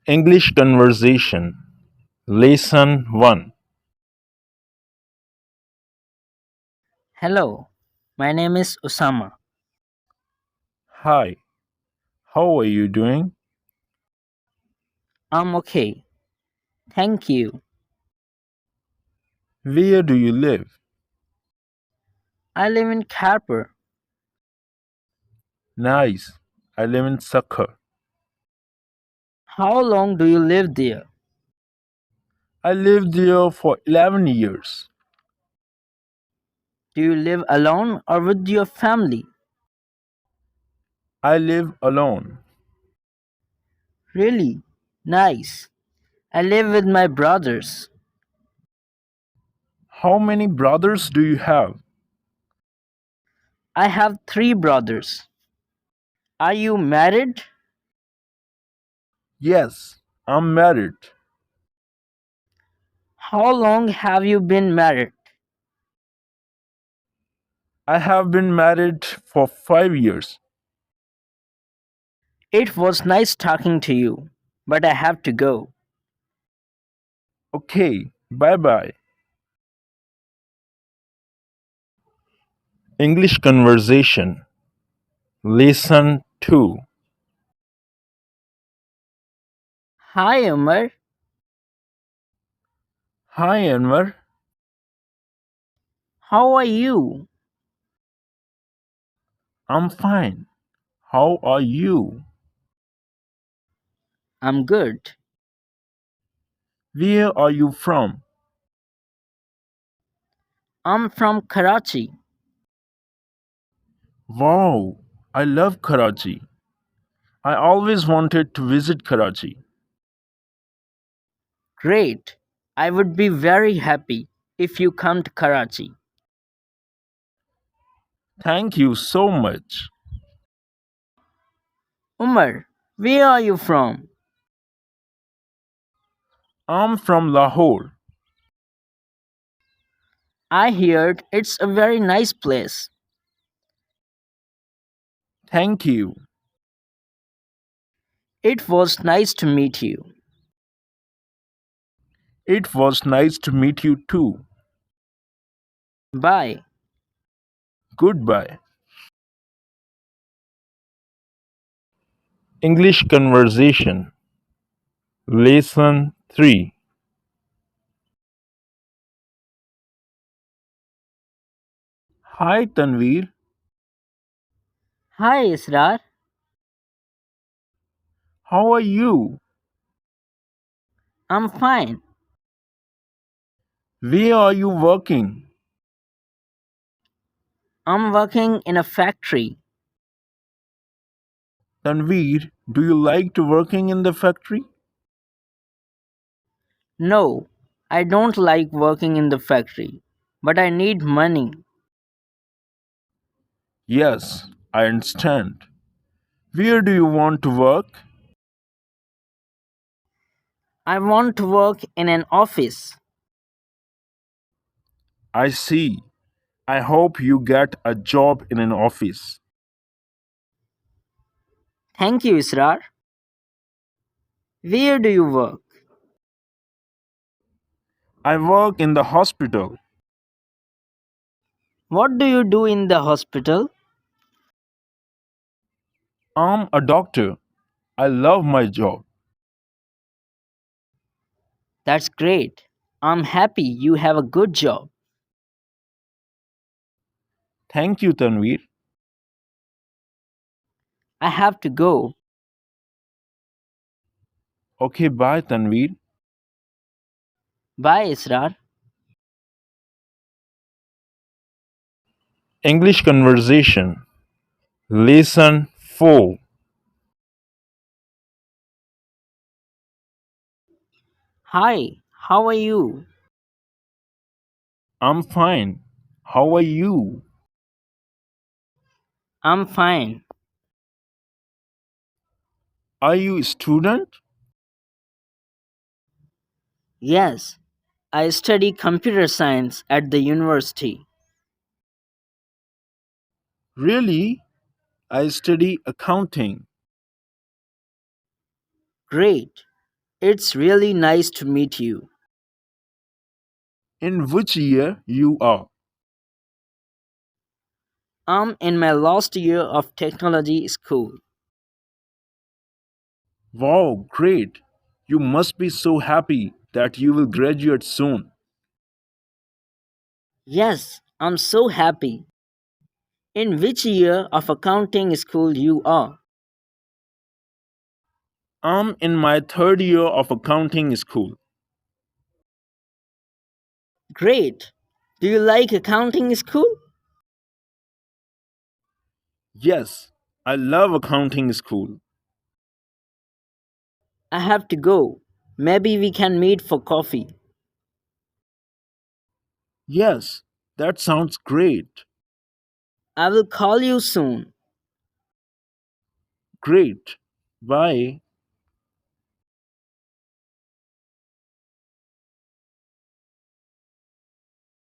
English Conversation Lesson 1. Hello, my name is Osama. Hi, how are you doing? I'm okay. Thank you. Where do you live? I live in Kharpur. Nice. I live in Sakha. How long do you live there? I lived there for 11 years. Do you live alone or with your family? I live alone. Really? Nice. I live with my brothers. How many brothers do you have? I have three brothers. Are you married? Yes, I'm married. How long have you been married? I have been married for 5 years. It was nice talking to you, but I have to go. Okay, bye bye. English Conversation Lesson 2. Hi, Umar. Hi, Anwar. How are you? I'm fine. How are you? I'm good. Where are you from? I'm from Karachi. Wow, I love Karachi. I always wanted to visit Karachi. Great. I would be very happy if you come to Karachi. Thank you so much. Umar, where are you from? I'm from Lahore. I heard it's a very nice place. Thank you. It was nice to meet you. It was nice to meet you too. Bye. Goodbye. English Conversation Lesson 3. Hi Tanveer, Hi, Israr. how are you? I'm fine. Where are you working? I'm working in a factory. Tanveer, do you like to working in the factory? No, I don't like working in the factory, but I need money. Yes, I understand. Where do you want to work? I want to work in an office. I see. I hope you get a job in an office. Thank you, Israr. Where do you work? I work in the hospital. What do you do in the hospital? I'm a doctor. I love my job. That's great. I'm happy you have a good job. Thank you, Tanveer. I have to go. Okay, bye, Tanveer. Bye, Israr. English Conversation Lesson 4. Hi, how are you? I'm fine. How are you? I'm fine. Are you a student? Yes, I study computer science at the university. Really? I study accounting. Great. It's really nice to meet you. In which year you are? I'm in my last year of technology school. Wow, great. You must be so happy that you will graduate soon. Yes, I'm so happy. In which year of accounting school you are? I'm in my third year of accounting school. Great. Do you like accounting school? Yes, I love accounting school. I have to go. Maybe we can meet for coffee. Yes, that sounds great. I will call you soon. Great. Bye.